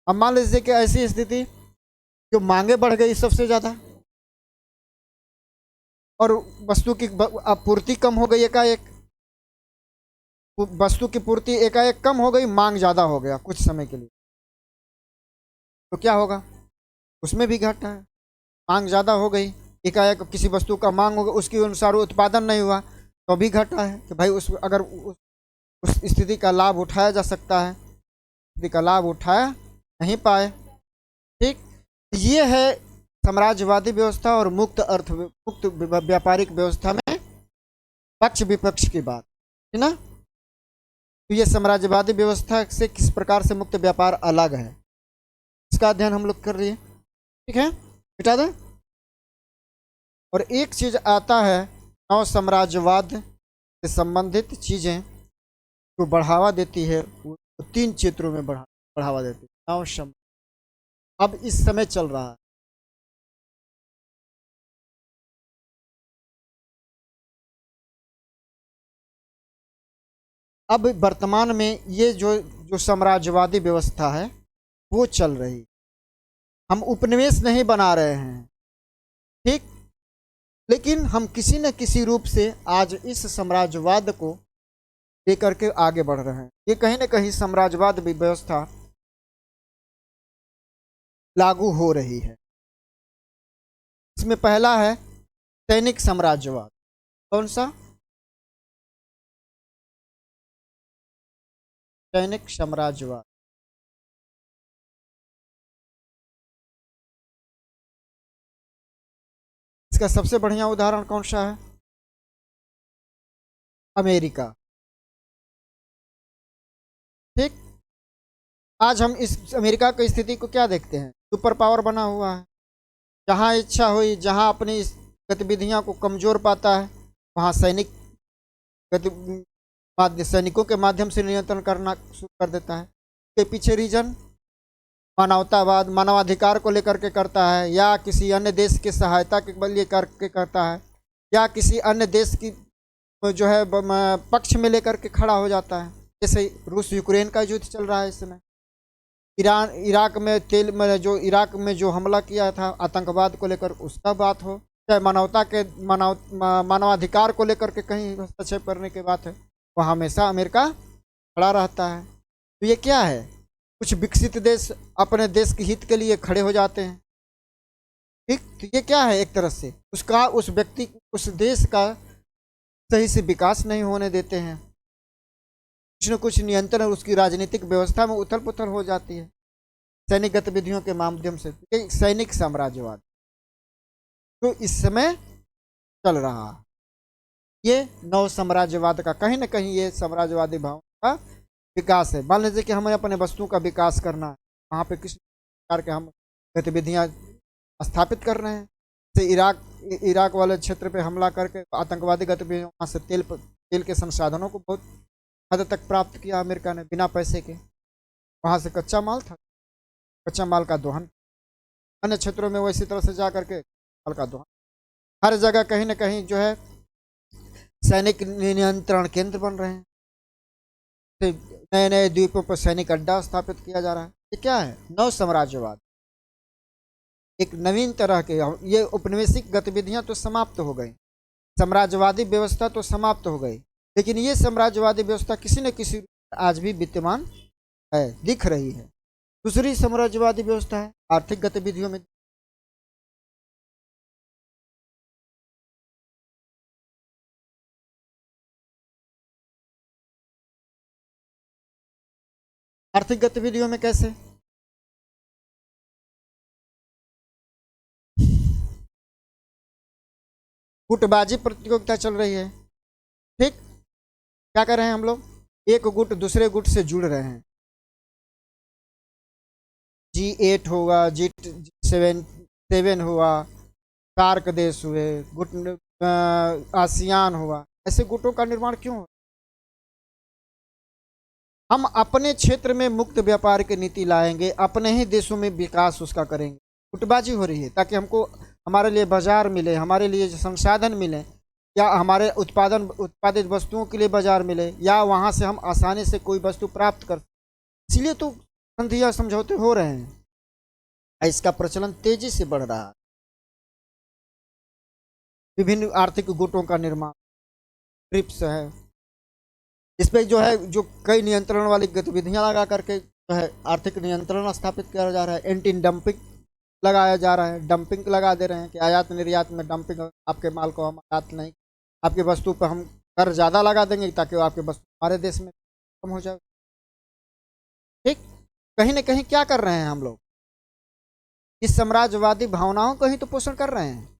अब मान लीजिए कि ऐसी स्थिति जो मांगे बढ़ गई सबसे ज़्यादा और वस्तु की आपूर्ति कम हो गई एकाएक, वस्तु की पूर्ति एकाएक कम हो गई, मांग ज़्यादा हो गया कुछ समय के लिए, तो क्या होगा, उसमें भी घाटा है। मांग ज़्यादा हो गई, एकाएक किसी वस्तु का मांग हो गई, उसके अनुसार उत्पादन नहीं हुआ, तो भी घाटा है कि भाई उस अगर उस स्थिति का लाभ उठाया जा सकता है, स्थिति का लाभ उठाया नहीं पाए। ठीक, ये है साम्राज्यवादी व्यवस्था और मुक्त व्यापारिक व्यवस्था में पक्ष विपक्ष की बात है ना। तो ये साम्राज्यवादी व्यवस्था से किस प्रकार से मुक्त व्यापार अलग है, इसका अध्ययन हम लोग कर रहे हैं। ठीक है, मिटा दें। और एक चीज आता है नव साम्राज्यवाद से संबंधित चीजें जो बढ़ावा देती है, वो 3 क्षेत्रों में बढ़ावा देती है। नव सम अब इस समय चल रहा है, अब वर्तमान में ये जो जो साम्राज्यवादी व्यवस्था है वो चल रही, हम उपनिवेश नहीं बना रहे हैं। ठीक, लेकिन हम किसी न किसी रूप से आज इस साम्राज्यवाद को लेकर के आगे बढ़ रहे हैं। ये कहीं न कहीं साम्राज्यवाद व्यवस्था लागू हो रही है। इसमें पहला है सैनिक साम्राज्यवाद। कौन सा, सैनिक साम्राज्यवाद। इसका सबसे बढ़िया उदाहरण कौन सा है, अमेरिका। ठीक, आज हम इस अमेरिका की स्थिति को क्या देखते हैं, सुपर पावर बना हुआ है। जहाँ इच्छा हुई, जहाँ अपनी गतिविधियाँ को कमज़ोर पाता है, वहाँ सैनिकों के माध्यम से नियंत्रण करना शुरू कर देता है। के पीछे रीजन मानवतावाद, मानवाधिकार को लेकर के करता है, या किसी अन्य देश की सहायता के बल ये करके करता है, या किसी अन्य देश की जो है पक्ष में लेकर के खड़ा हो जाता है। जैसे रूस यूक्रेन का युद्ध चल रहा है इस समय, इराक में जो इराक में जो हमला किया था आतंकवाद को लेकर, उसका बात हो, चाहे मानवाधिकार को लेकर के कहीं हस्तक्षेप करने की बात है, वहाँ हमेशा अमेरिका खड़ा रहता है। तो ये क्या है, कुछ विकसित देश अपने देश के हित के लिए खड़े हो जाते हैं। ठीक, तो ये क्या है, एक तरह से उसका उस व्यक्ति उस देश का सही से विकास नहीं होने देते हैं। कुछ न कुछ नियंत्रण उसकी राजनीतिक व्यवस्था में उथल पुथल हो जाती है सैनिक गतिविधियों के माध्यम से। सैनिक साम्राज्यवाद तो इस समय चल रहा है। ये नव साम्राज्यवाद का कहीं ना कहीं ये साम्राज्यवादी भाव का विकास है। मान लीजिए कि हमें अपने वस्तुओं का विकास करना है, वहाँ पे किस प्रकार के हम गतिविधियाँ स्थापित कर रहे हैं। जैसे इराक वाले क्षेत्र पे हमला करके आतंकवादी गतिविधियों, वहाँ से तेल के संसाधनों को बहुत हद तक प्राप्त किया अमेरिका ने बिना पैसे के। वहाँ से कच्चा माल था, कच्चा माल का दोहन। अन्य क्षेत्रों में वो इसी तरह से जा करके माल का दोहन। हर जगह कहीं ना कहीं जो है सैनिक नियंत्रण केंद्र बन रहे हैं, नए नए द्वीपों पर सैनिक अड्डा स्थापित किया जा रहा है। ये क्या है? नव साम्राज्यवाद, एक नवीन तरह के। ये औपनिवेशिक गतिविधियां तो समाप्त हो गई, साम्राज्यवादी व्यवस्था तो समाप्त हो गई, लेकिन ये साम्राज्यवादी व्यवस्था किसी न किसी आज भी विद्यमान है, दिख रही है। दूसरी साम्राज्यवादी व्यवस्था है आर्थिक गतिविधियों में। आर्थिक गतिविधियों में कैसे? गुटबाजी प्रतियोगिता चल रही है, ठीक। क्या कर रहे हैं हम लोग? एक गुट दूसरे गुट से जुड़ रहे हैं। G8 होगा, G7 हुआ, सार्क देश हुए, गुट आसियान हुआ। ऐसे गुटों का निर्माण क्यों हो? हम अपने क्षेत्र में मुक्त व्यापार की नीति लाएंगे, अपने ही देशों में विकास उसका करेंगे। गुटबाजी हो रही है ताकि हमको हमारे लिए बाजार मिले, हमारे लिए संसाधन मिले, या हमारे उत्पादित वस्तुओं के लिए बाजार मिले, या वहाँ से हम आसानी से कोई वस्तु प्राप्त कर। इसलिए तो संधियाँ समझौते हो रहे हैं, इसका प्रचलन तेजी से बढ़ रहा है। विभिन्न आर्थिक गुटों का निर्माण, ट्रिप्स है, इस पर जो है जो कई नियंत्रण वाली गतिविधियां लगा करके जो है आर्थिक नियंत्रण स्थापित किया जा रहा है। एंटी डंपिंग लगाया जा रहा है, डंपिंग लगा दे रहे हैं कि आयात निर्यात में डंपिंग, आपके माल को हम आयात नहीं, आपकी वस्तु पर हम कर ज़्यादा लगा देंगे ताकि वो आपके वस्तु हमारे देश में कम हो जाए, ठीक। कहीं ना कहीं क्या कर रहे हैं हम लोग? इस साम्राज्यवादी भावनाओं को ही तो पोषण कर रहे हैं।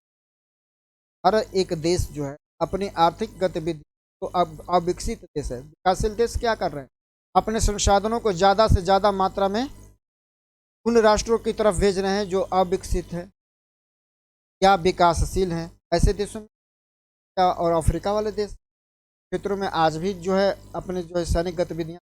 हर एक देश जो है अपनी आर्थिक गतिविधि तो अब अविकसित देश है, विकासशील देश क्या कर रहे हैं? अपने संसाधनों को ज़्यादा से ज़्यादा मात्रा में उन राष्ट्रों की तरफ भेज रहे हैं जो अविकसित है या विकासशील हैं। ऐसे देशों में और अफ्रीका वाले देश क्षेत्रों में आज भी जो है अपने जो है सैनिक गतिविधियां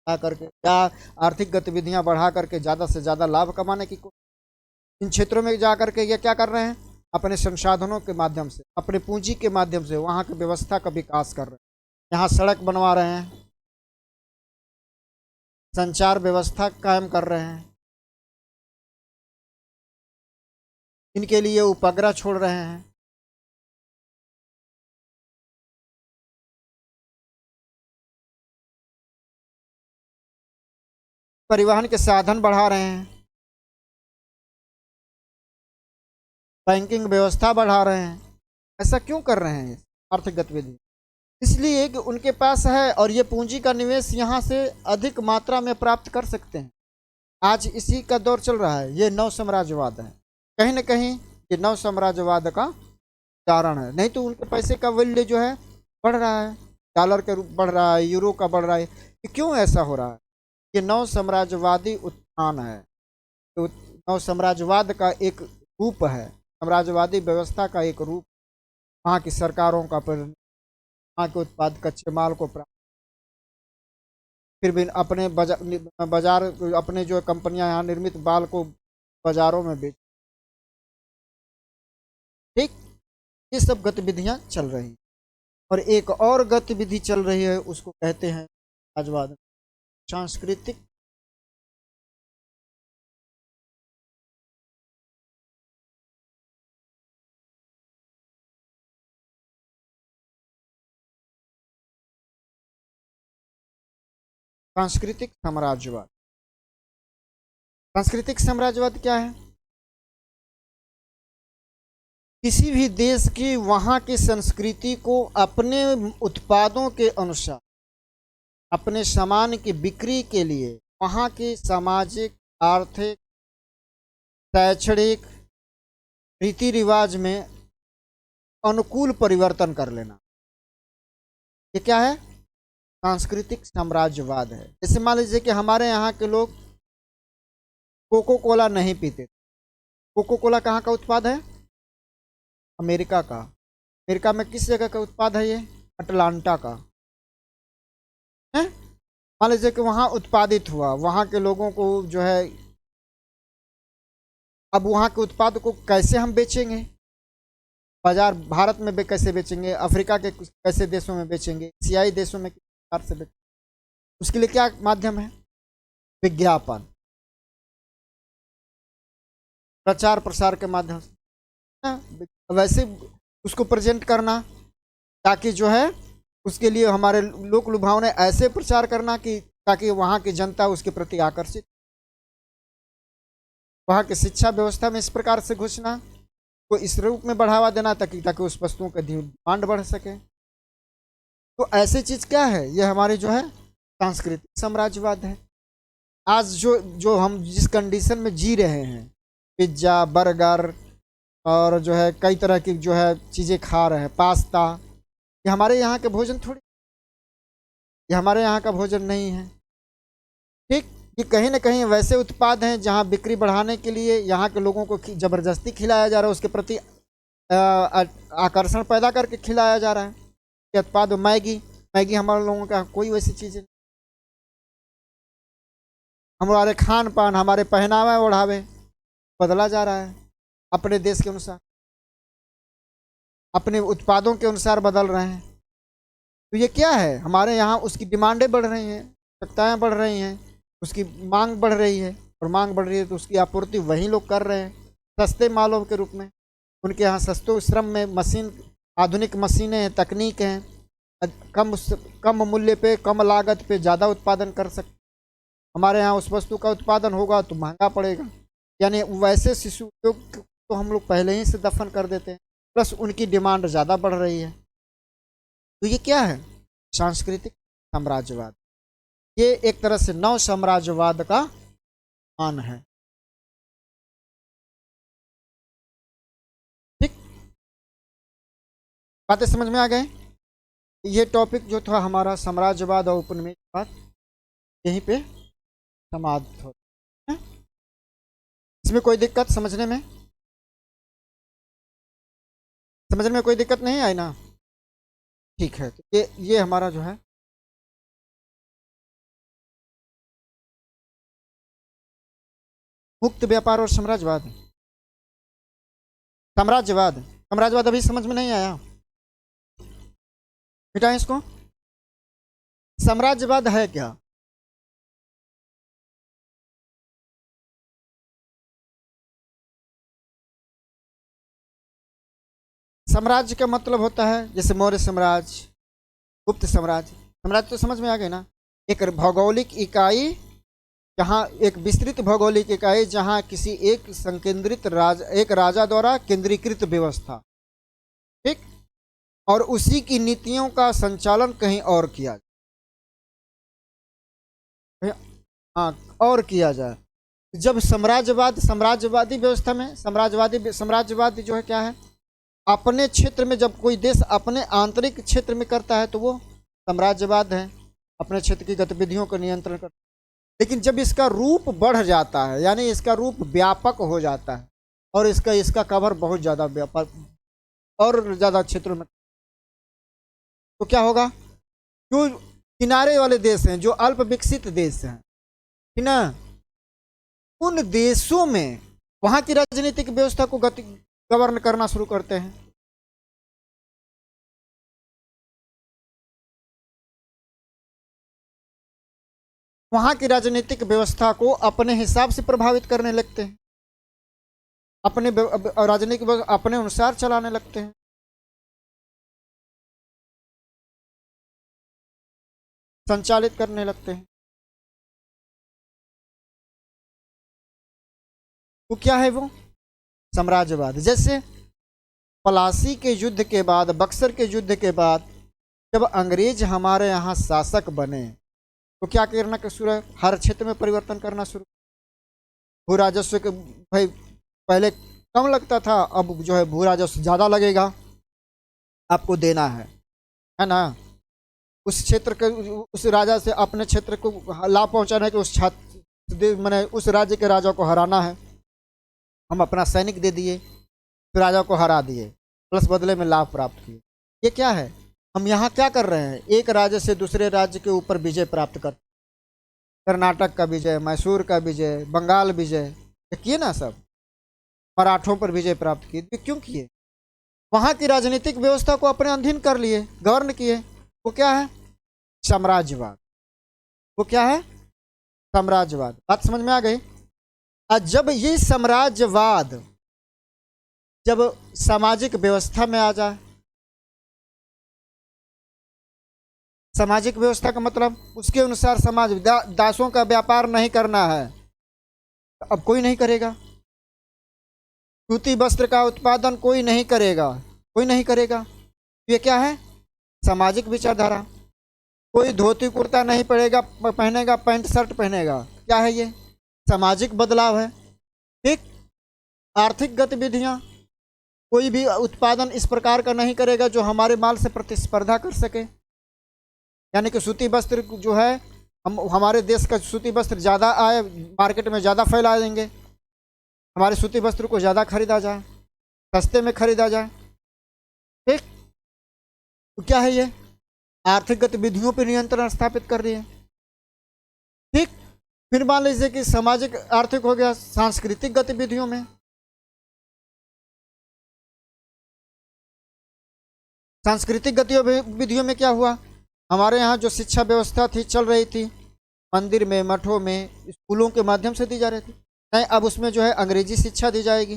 बढ़ा करके या आर्थिक गतिविधियां बढ़ा करके ज़्यादा से ज़्यादा लाभ कमाने की कोशिश। इन क्षेत्रों में जा करके ये क्या कर रहे हैं? अपने संसाधनों के माध्यम से, अपने पूंजी के माध्यम से वहाँ की व्यवस्था का विकास कर रहे हैं। यहाँ सड़क बनवा रहे हैं, संचार व्यवस्था कायम कर रहे हैं, इनके लिए उपग्रह छोड़ रहे हैं, परिवहन के साधन बढ़ा रहे हैं, बैंकिंग व्यवस्था बढ़ा रहे हैं। ऐसा क्यों कर रहे हैं आर्थिक गतिविधि? इसलिए कि उनके पास है और ये पूंजी का निवेश यहाँ से अधिक मात्रा में प्राप्त कर सकते हैं। आज इसी का दौर चल रहा है, ये नव साम्राज्यवाद है। कहीं ना कहीं ये नव साम्राज्यवाद का कारण है, नहीं तो उनके पैसे का मूल्य जो है बढ़ रहा है, डॉलर के रूप बढ़ रहा है, यूरो का बढ़ रहा है। कि क्यों ऐसा हो रहा है? ये नव साम्राज्यवादी उत्थान है, तो नव साम्राज्यवाद का एक रूप है, साम्राज्यवादी व्यवस्था का एक रूप। वहाँ की सरकारों का वहाँ के उत्पाद कच्चे माल को प्राप्त, फिर भी अपने बाजार अपने जो कंपनियां यहाँ निर्मित माल को बाजारों में बेच, ठीक। ये सब गतिविधियां चल रही हैं। और एक और गतिविधि चल रही है, उसको कहते हैं राजवाद, सांस्कृतिक सांस्कृतिक साम्राज्यवाद। सांस्कृतिक साम्राज्यवाद क्या है? किसी भी देश की वहाँ की संस्कृति को अपने उत्पादों के अनुसार अपने सामान की बिक्री के लिए वहाँ की सामाजिक, आर्थिक, शैक्षणिक रीति रिवाज में अनुकूल परिवर्तन कर लेना, ये क्या है? सांस्कृतिक साम्राज्यवाद है। जैसे मान लीजिए कि हमारे यहाँ के लोग कोको कोला नहीं पीते। कोको कोला कहाँ का उत्पाद है? अमेरिका का। अमेरिका में किस जगह का उत्पाद है ये? अटलांटा का है। मान लीजिए कि वहाँ उत्पादित हुआ, वहाँ के लोगों को जो है, अब वहाँ के उत्पाद को कैसे हम बेचेंगे? बाजार भारत में कैसे बेचेंगे? अफ्रीका के कैसे देशों में बेचेंगे? एशियाई देशों में किस प्रकार से बेचेंगे? उसके लिए क्या माध्यम है? विज्ञापन, प्रचार प्रसार के माध्यम से वैसे उसको प्रेजेंट करना, ताकि जो है उसके लिए हमारे लोक लुभावने ऐसे प्रचार करना कि ताकि वहाँ की जनता उसके प्रति आकर्षित, वहाँ की शिक्षा व्यवस्था में इस प्रकार से घुसना, को इस रूप में बढ़ावा देना ताकि उस वस्तुओं का डिमांड बढ़ सके। तो ऐसी चीज क्या है? ये हमारे जो है सांस्कृतिक साम्राज्यवाद है। आज जो जो हम जिस कंडीशन में जी रहे हैं, पिज्ज़ा, बर्गर और जो है कई तरह की जो है चीज़ें खा रहे हैं, पास्ता, ये हमारे यहाँ के भोजन थोड़ी, ये हमारे यहाँ का भोजन नहीं है। ठीक, ये कहीं ना कहीं वैसे उत्पाद हैं जहाँ बिक्री बढ़ाने के लिए यहाँ के लोगों को ज़बरदस्ती खिलाया जा रहा है, उसके प्रति आकर्षण पैदा करके खिलाया जा रहा है। ये उत्पाद मैगी, मैगी हमारे लोगों का कोई वैसी चीज़ नहीं। हमारे खान पान, हमारे पहनावे ओढ़ावे बदला जा रहा है अपने देश के अनुसार, अपने उत्पादों के अनुसार बदल रहे हैं। तो ये क्या है? हमारे यहाँ उसकी डिमांडें बढ़ रही हैं, आवश्यकताएँ बढ़ रही हैं, उसकी मांग बढ़ रही है, और मांग बढ़ रही है तो उसकी आपूर्ति वही लोग कर रहे हैं सस्ते मालों के रूप में। उनके यहाँ सस्ते श्रम में मशीन, आधुनिक मशीनें हैं, तकनीक हैं, कम मूल्य पे, कम लागत पे ज़्यादा उत्पादन कर सकते। हमारे यहाँ उस वस्तु का उत्पादन होगा तो महंगा पड़ेगा, यानी वैसे शिशु तो हम लोग पहले ही से दफन कर देते हैं, प्लस उनकी डिमांड ज़्यादा बढ़ रही है। तो ये क्या है? सांस्कृतिक साम्राज्यवाद। ये एक तरह से नव साम्राज्यवाद का मान है। ठीक, बातें समझ में आ गए? ये टॉपिक जो था हमारा साम्राज्यवाद और उपनिवेशवाद, यहीं पे समाप्त होता है। इसमें कोई दिक्कत समझने में? समझने में कोई दिक्कत नहीं आई ना? ठीक है, तो ये हमारा जो है मुक्त व्यापार और साम्राज्यवाद। साम्राज्यवाद, साम्राज्यवाद अभी समझ में नहीं आया? मिटाएं इसको। साम्राज्यवाद है क्या? साम्राज्य का मतलब होता है जैसे मौर्य साम्राज्य, गुप्त साम्राज्य। साम्राज्य तो समझ में आ गए ना? एक भौगोलिक इकाई, जहाँ एक विस्तृत भौगोलिक इकाई जहाँ किसी एक संकेंद्रित एक राजा द्वारा केंद्रीकृत व्यवस्था, ठीक, और उसी की नीतियों का संचालन कहीं और किया जाए। हाँ, और किया जाए। जब साम्राज्यवादी व्यवस्था में साम्राज्यवादी जो है क्या है? अपने क्षेत्र में, जब कोई देश अपने आंतरिक क्षेत्र में करता है तो वो साम्राज्यवाद है, अपने क्षेत्र की गतिविधियों का नियंत्रण करता है। लेकिन जब इसका रूप बढ़ जाता है, यानी इसका रूप व्यापक हो जाता है और इसका कवर बहुत ज़्यादा व्यापक और ज़्यादा क्षेत्रों में, तो क्या होगा? जो किनारे वाले देश हैं, जो अल्प विकसित देश हैं, ठीक ना, उन देशों में वहाँ की राजनीतिक व्यवस्था को गवर्न करना शुरू करते हैं। वहाँ की राजनीतिक व्यवस्था को अपने हिसाब से प्रभावित करने लगते हैं, अपने राजनीतिक अपने अनुसार चलाने लगते हैं। संचालित करने लगते हैं। वो क्या है? वो साम्राज्यवाद। जैसे पलासी के युद्ध के बाद, बक्सर के युद्ध के बाद, जब अंग्रेज हमारे यहाँ शासक बने तो क्या करना का शुरू है, हर क्षेत्र में परिवर्तन करना शुरू। भू राजस्व के भाई पहले कम लगता था, अब जो है भू राजस्व ज़्यादा लगेगा, आपको देना है ना। उस क्षेत्र के उस राजा से अपने क्षेत्र को लाभ पहुंचाना है कि उस छात्र मैंने उस राज्य के राजा को हराना है, हम अपना सैनिक दे दिए, फिर राजा को हरा दिए, प्लस बदले में लाभ प्राप्त किए। ये क्या है, हम यहाँ क्या कर रहे हैं, एक राज्य से दूसरे राज्य के ऊपर विजय प्राप्त कर, कर्नाटक का विजय, मैसूर का विजय, बंगाल विजय किए ना सब, मराठों पर विजय प्राप्त किए, क्यों किए, वहाँ की राजनीतिक व्यवस्था को अपने अधीन कर लिए, गवर्न किए। वो क्या है, साम्राज्यवाद। वो क्या है, साम्राज्यवाद। बात समझ में आ गई। और जब ये साम्राज्यवाद जब सामाजिक व्यवस्था में आ जाए, सामाजिक व्यवस्था का मतलब उसके अनुसार समाज दासों का व्यापार नहीं करना है, तो अब कोई नहीं करेगा। सूती वस्त्र का उत्पादन कोई नहीं करेगा, कोई नहीं करेगा। ये क्या है, सामाजिक विचारधारा। कोई धोती कुर्ता नहीं पहनेगा, पैंट शर्ट पहनेगा, क्या है ये, सामाजिक बदलाव है। ठीक। आर्थिक गतिविधियां, कोई भी उत्पादन इस प्रकार का नहीं करेगा जो हमारे माल से प्रतिस्पर्धा कर सके। यानी कि सूती वस्त्र जो है, हम हमारे देश का सूती वस्त्र ज़्यादा आए, मार्केट में ज़्यादा फैला देंगे, हमारे सूती वस्त्र को ज़्यादा खरीदा जाए, सस्ते में खरीदा जाए। ठीक। तो क्या है ये, आर्थिक गतिविधियों पर नियंत्रण स्थापित कर रही है। ठीक। फिर मान लीजिए कि सामाजिक आर्थिक हो गया, सांस्कृतिक गतिविधियों में, सांस्कृतिक गतिविधियों में क्या हुआ, हमारे यहाँ जो शिक्षा व्यवस्था थी चल रही थी, मंदिर में, मठों में, स्कूलों के माध्यम से दी जा रही थी, नहीं अब उसमें जो है अंग्रेजी शिक्षा दी जाएगी,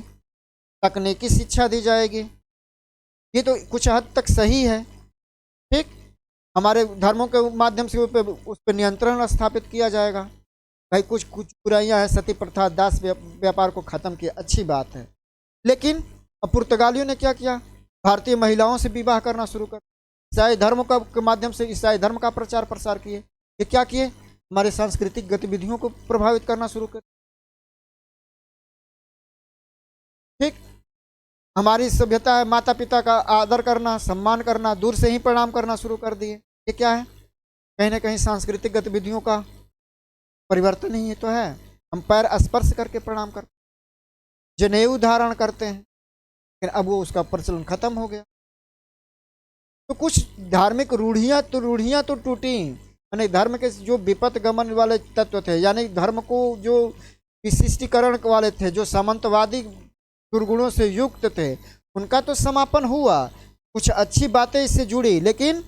तकनीकी शिक्षा दी जाएगी। ये तो कुछ हद तक सही है। ठीक। हमारे धर्मों के माध्यम से उस पर नियंत्रण स्थापित किया जाएगा। भाई कुछ कुछ बुराइयां हैं, सती प्रथा, दास व्यापार को ख़त्म किया, अच्छी बात है। लेकिन अब पुर्तगालियों ने क्या किया, भारतीय महिलाओं से विवाह करना शुरू कर, ईसाई धर्म का के माध्यम से ईसाई धर्म का प्रचार प्रसार किए। ये क्या किए, हमारे सांस्कृतिक गतिविधियों को प्रभावित करना शुरू कर। ठीक। हमारी सभ्यता है, माता पिता का आदर करना, सम्मान करना, दूर से ही प्रणाम करना शुरू कर दिए। ये क्या है, कहीं ना कहीं सांस्कृतिक गतिविधियों का परिवर्तन ही तो है। हम पैर स्पर्श करके प्रणाम करते, जनेऊ धारण करते हैं, लेकिन अब वो उसका प्रचलन खत्म हो गया। तो कुछ धार्मिक रूढ़ियां तो टूटी, यानी धर्म के जो विपथ गमन वाले तत्व थे, यानी धर्म को जो विशिष्टीकरण वाले थे, जो सामंतवादी दुर्गुणों से युक्त थे, उनका तो समापन हुआ। कुछ अच्छी बातें इससे जुड़ी, लेकिन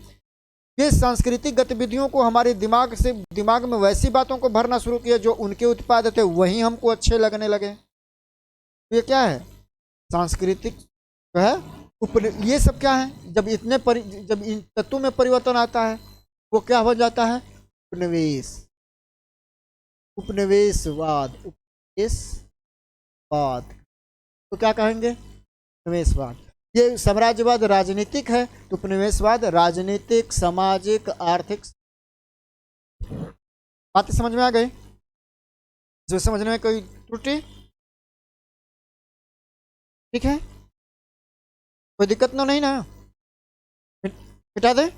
ये सांस्कृतिक गतिविधियों को हमारे दिमाग में वैसी बातों को भरना शुरू किया जो उनके उत्पाद थे, वही हमको अच्छे लगने लगे। तो ये क्या है, सांस्कृतिक जो है ये सब क्या है, जब इन तत्वों में परिवर्तन आता है, वो क्या हो जाता है, उपनिवेश, उपनिवेशवाद, उपनिवेशवाद। तो क्या कहेंगे, उपनिवेशवाद। ये साम्राज्यवाद राजनीतिक है, तो उपनिवेशवाद राजनीतिक, सामाजिक, आर्थिक। बातें समझ में आ गई, जो समझने में कोई त्रुटि, ठीक है, कोई दिक्कत तो नहीं ना, मिटा दे।